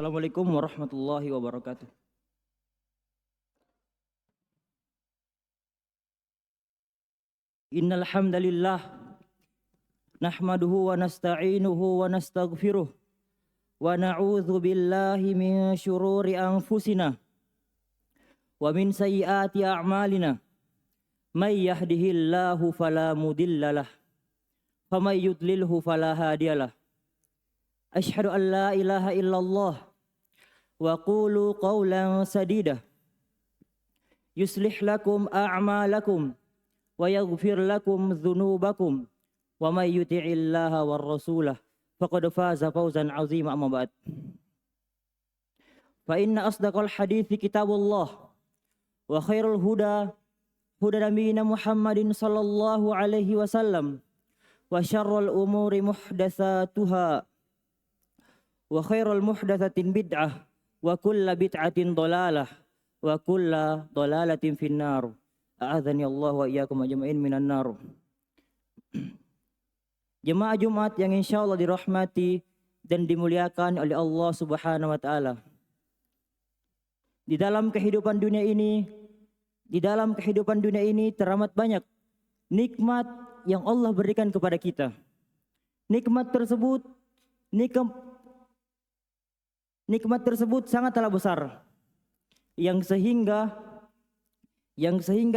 Assalamualaikum warahmatullahi wabarakatuh. Innal hamdalillah nahmaduhu wa nasta'inuhu wa nastaghfiruh wa na'udzu billahi min syururi anfusina wa min sayyiati a'malina. May yahdihillahu fala mudhillalah wa may yudlilhu fala hadiyalah. Asyhadu an la ilaha illallah wa qulu qawlan sadida yuslih lakum a'malakum wa yaghfir lakum dhunubakum wa may yuti'illaha war rasulah faqad faza fawzan 'azima amma ba'd. Fa inna asdaqal hadithi kitabullah wa khairul huda nabiyina Muhammadin sallallahu alaihi wasallam wa syarrul umuri muhdatsatuha wa khairul muhdatsatin bid'ah wa kullu bid'atin dhalalah wa kullu dhalalatin finnar. A'adzani Allah wa iyyakum ajma'in minan nar. Jemaah Jumat yang insyaallah dirahmati dan dimuliakan oleh Allah Subhanahu wa taala. Di dalam kehidupan dunia ini teramat banyak nikmat yang Allah berikan kepada kita. Nikmat tersebut sangatlah besar yang sehingga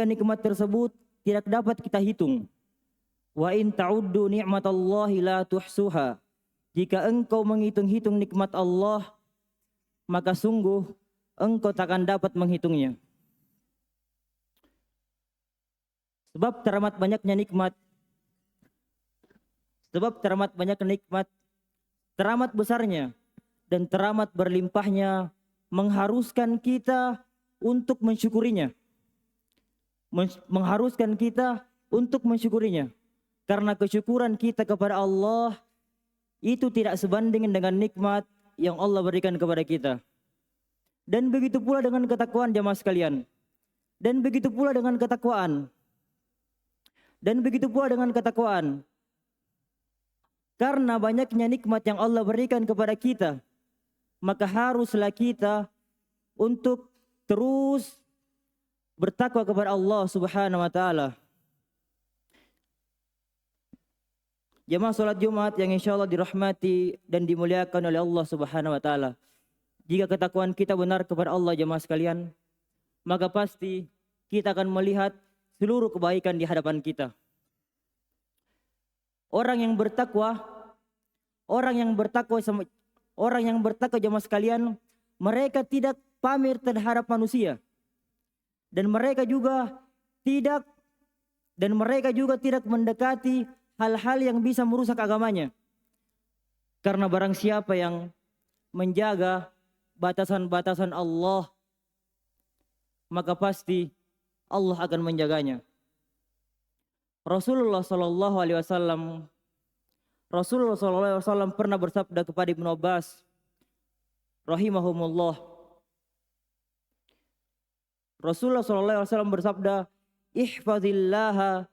nikmat tersebut tidak dapat kita hitung. Wa in ta'uddu ni'matallahi la tuhsuha. Jika engkau menghitung-hitung nikmat Allah, maka sungguh engkau takkan dapat menghitungnya. Sebab teramat banyaknya nikmat, teramat besarnya dan teramat berlimpahnya mengharuskan kita untuk mensyukurinya. Karena kesyukuran kita kepada Allah itu tidak sebanding dengan nikmat yang Allah berikan kepada kita. Dan begitu pula dengan ketakwaan jamaah sekalian. Dan begitu pula dengan ketakwaan. Karena banyaknya nikmat yang Allah berikan kepada kita, maka haruslah kita untuk terus bertakwa kepada Allah Subhanahu wa taala. Jemaah salat Jumat yang insyaallah dirahmati dan dimuliakan oleh Allah Subhanahu wa taala. Jika ketakwaan kita benar kepada Allah jemaah sekalian, maka pasti kita akan melihat seluruh kebaikan di hadapan kita. Orang yang bertakwa jemaah sekalian, mereka tidak pamer terhadap manusia. Dan mereka juga tidak mendekati hal-hal yang bisa merusak agamanya. Karena barang siapa yang menjaga batasan-batasan Allah, maka pasti Allah akan menjaganya. Rasulullah sallallahu alaihi wasallam pernah bersabda kepada Ibnu Abbas rahimahumullah. Rasulullah sallallahu alaihi wasallam bersabda, "Ihfazillaha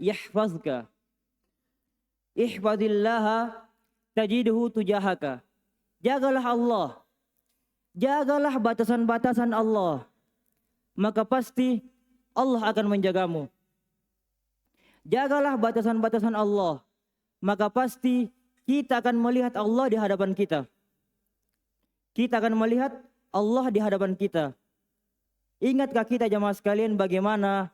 yahfazka. Ihfazillaha tajidhu tujahaka." Jagalah Allah. Jagalah batasan-batasan Allah, maka pasti Allah akan menjagamu. Jagalah batasan-batasan Allah, maka pasti kita akan melihat Allah di hadapan kita. Ingatkah kita jemaah sekalian bagaimana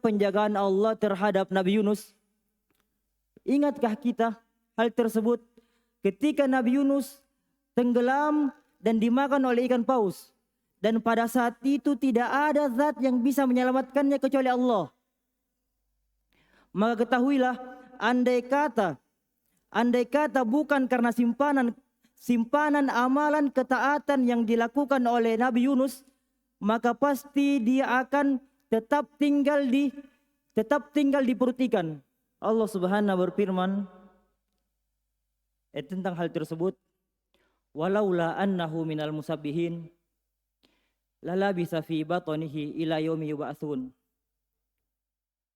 penjagaan Allah terhadap Nabi Yunus? Ingatkah kita hal tersebut ketika Nabi Yunus tenggelam dan dimakan oleh ikan paus, dan pada saat itu tidak ada zat yang bisa menyelamatkannya kecuali Allah. Maka ketahuilah, andai kata bukan karena simpanan amalan ketaatan yang dilakukan oleh Nabi Yunus, maka pasti dia akan tetap tinggal di perut ikan. Allah Subhanahu berfirman tentang hal tersebut, walaula annahu minal musabbihin lalabisa fi batnihi ila yaumi yub'atsun.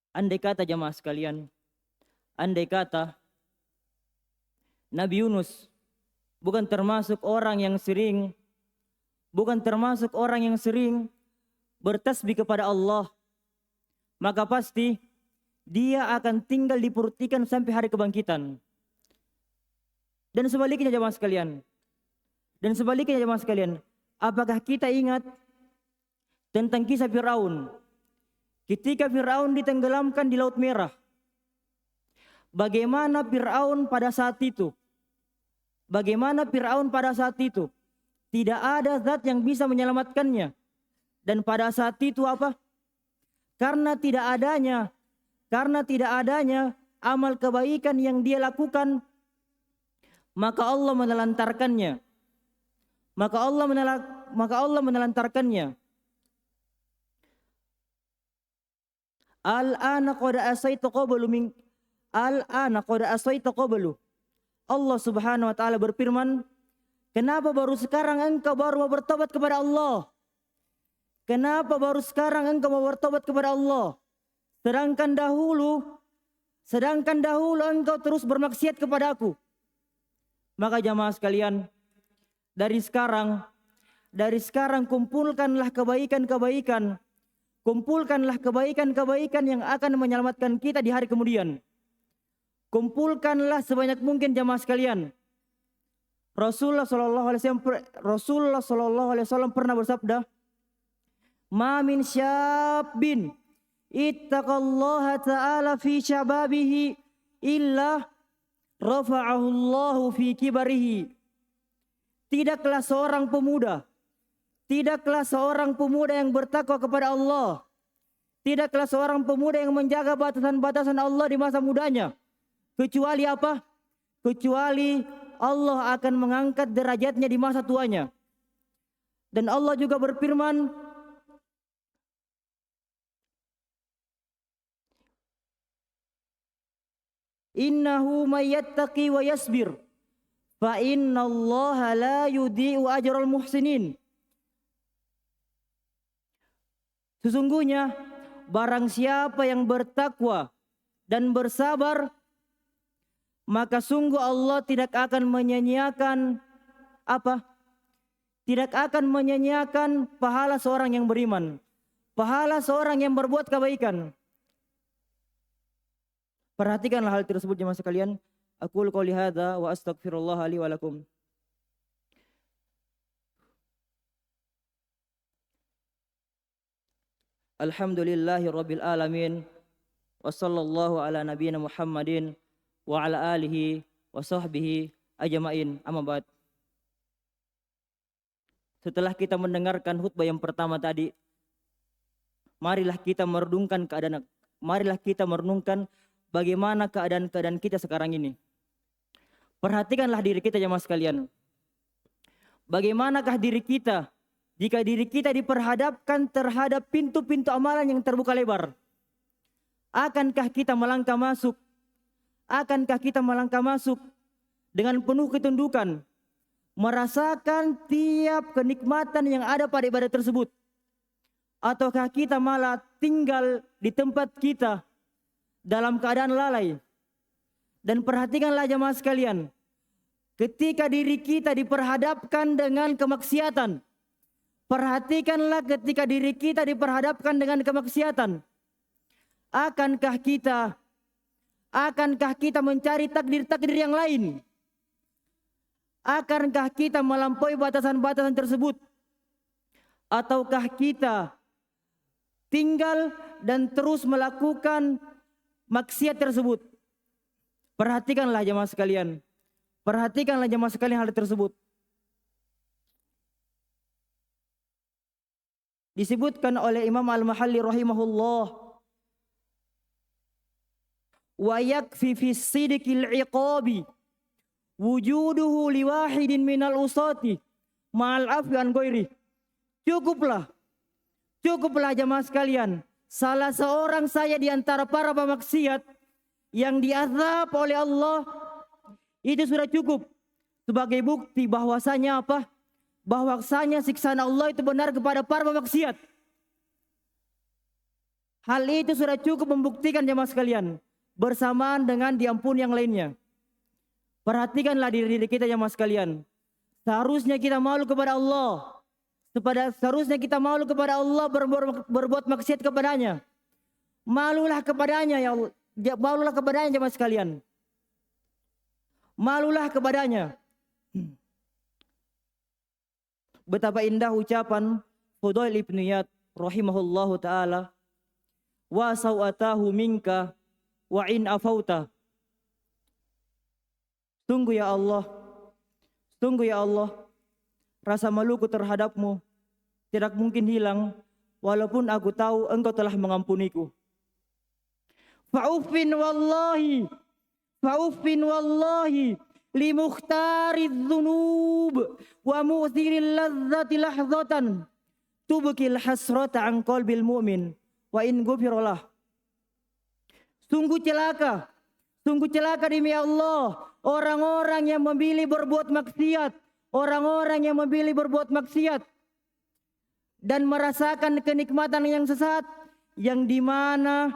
Andai kata jemaah sekalian, andai kata Nabi Yunus bukan termasuk orang yang sering bertasbih kepada Allah, maka pasti dia akan tinggal di perut ikan sampai hari kebangkitan. Dan sebaliknya jemaah sekalian, apakah kita ingat tentang kisah Firaun? Ketika Firaun ditenggelamkan di Laut Merah, bagaimana Firaun pada saat itu? Tidak ada zat yang bisa menyelamatkannya. Dan pada saat itu apa? Karena tidak adanya amal kebaikan yang dia lakukan, maka Allah menelantarkannya. Al-ana qad asaita qablu. Allah Subhanahu wa taala berfirman, kenapa baru sekarang engkau baru mau bertobat kepada Allah? Sedangkan dahulu engkau terus bermaksiat kepada aku. Maka jamaah sekalian, dari sekarang kumpulkanlah kebaikan-kebaikan yang akan menyelamatkan kita di hari kemudian. Kumpulkanlah sebanyak mungkin jamaah sekalian. Rasulullah sallallahu alaihi wasallam pernah bersabda, "Ma min syabin ittaqallaha ta'ala fi syababihi illa rafa'ahu Allahu fi kibarihi." Tidaklah seorang pemuda yang bertakwa kepada Allah, tidaklah seorang pemuda yang menjaga batasan-batasan Allah di masa mudanya, kecuali apa? Kecuali Allah akan mengangkat derajatnya di masa tuanya. Dan Allah juga berfirman, innahu may yattaqi wa yasbir fa innallaha la yudhi'u ajral muhsinin. Sesungguhnya barang siapa yang bertakwa dan bersabar, maka sungguh Allah tidak akan menyia-nyiakan apa? Tidak akan menyia-nyiakan pahala seorang yang beriman, pahala seorang yang berbuat kebaikan. Perhatikanlah hal tersebut jemaah sekalian. Aqulu qouli hadza wa astaghfirullah li wa lakum. Alhamdulillahirabbil alamin. Wa sallallahu ala nabiyyina Muhammadin wa ala alihi wa sahbihi ajmain. Amma ba'd. Setelah kita mendengarkan khutbah yang pertama tadi, marilah kita merenungkan bagaimana keadaan kita sekarang ini. Perhatikanlah diri kita jemaah sekalian. Bagaimanakah diri kita jika diri kita diperhadapkan terhadap pintu-pintu amalan yang terbuka lebar? Akankah kita melangkah masuk? Dengan penuh ketundukan, merasakan tiap kenikmatan yang ada pada ibadah tersebut? Ataukah kita malah tinggal di tempat kita dalam keadaan lalai? Dan perhatikanlah jemaah sekalian, ketika diri kita diperhadapkan dengan kemaksiatan, akankah kita mencari takdir-takdir yang lain? Akankah kita melampaui batasan-batasan tersebut? Ataukah kita tinggal dan terus melakukan maksiat tersebut? Perhatikanlah jemaah sekalian hal tersebut. Disebutkan oleh Imam Al-Mahalli rahimahullah, wa yakfi fi sidqil iqabi wujuduhu liwahidin minal usati ma'al afwi an ghairi. Cukuplah jemaah sekalian, salah seorang saya di antara para pemaksiat yang diazab oleh Allah, itu sudah cukup sebagai bukti bahwasanya apa? Bahwasanya siksaan Allah itu benar kepada para pemaksiat. Hal itu sudah cukup membuktikan jemaah sekalian, bersamaan dengan diampuni yang lainnya. Perhatikanlah diri kita jemaah sekalian. Seharusnya kita malu kepada Allah. Seharusnya kita malu kepada Allah berbuat maksiat kepadanya. Malulah kepadanya ya Allah. Malulah kepadanya jemaah sekalian. Malulah kepadanya. Betapa indah ucapan Fudail ibn Iyad rahimahullahu ta'ala. Wa sawatahu minka wa in afauta. Sungguh ya Allah, rasa maluku terhadapmu tidak mungkin hilang walaupun aku tahu engkau telah mengampuniku. Fa'uffin wallahi li mukhtariz dzunub wa mu'thiril ladzati lahzatan tubkil hasrata an qalbil mu'min wa in ghufiralah. Sungguh celaka demi Allah orang-orang yang memilih berbuat maksiat, dan merasakan kenikmatan yang sesat, yang di mana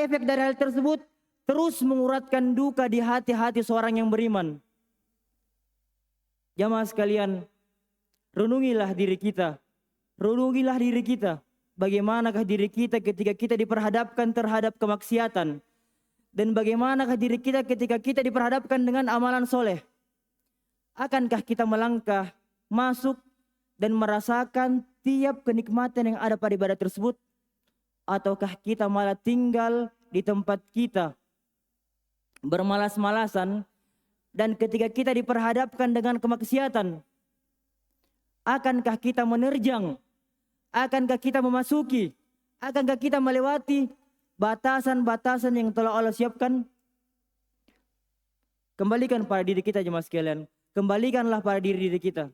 efek dari hal tersebut terus menguratkan duka di hati-hati seorang yang beriman. Jamaah sekalian, renungilah diri kita. Bagaimanakah diri kita ketika kita diperhadapkan terhadap kemaksiatan? Dan bagaimanakah diri kita ketika kita diperhadapkan dengan amalan soleh? Akankah kita melangkah, masuk, dan merasakan tiap kenikmatan yang ada pada ibadah tersebut? Ataukah kita malah tinggal di tempat kita, bermalas-malasan, dan ketika kita diperhadapkan dengan kemaksiatan, akankah kita menerjang? Akankah kita memasuki? Akankah kita melewati batasan-batasan yang telah Allah siapkan? Kembalikan pada diri kita jemaah sekalian. Kembalikanlah pada diri kita.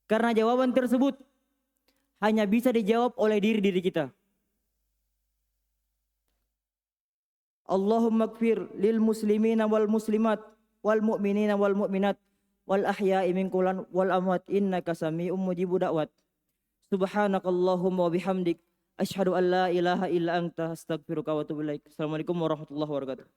Karena jawaban tersebut hanya bisa dijawab oleh diri kita. Allahumma gfir lil muslimina wal muslimat wal mu'minina wal mu'minat wal ahya'i minkum wal amwat innaka sami'un mujibud da'wat. Subhanakallahumma wa bihamdik asyhadu an la ilaha illa anta astaghfiruka wa atubu ilaik. Assalamualaikum warahmatullahi wabarakatuh.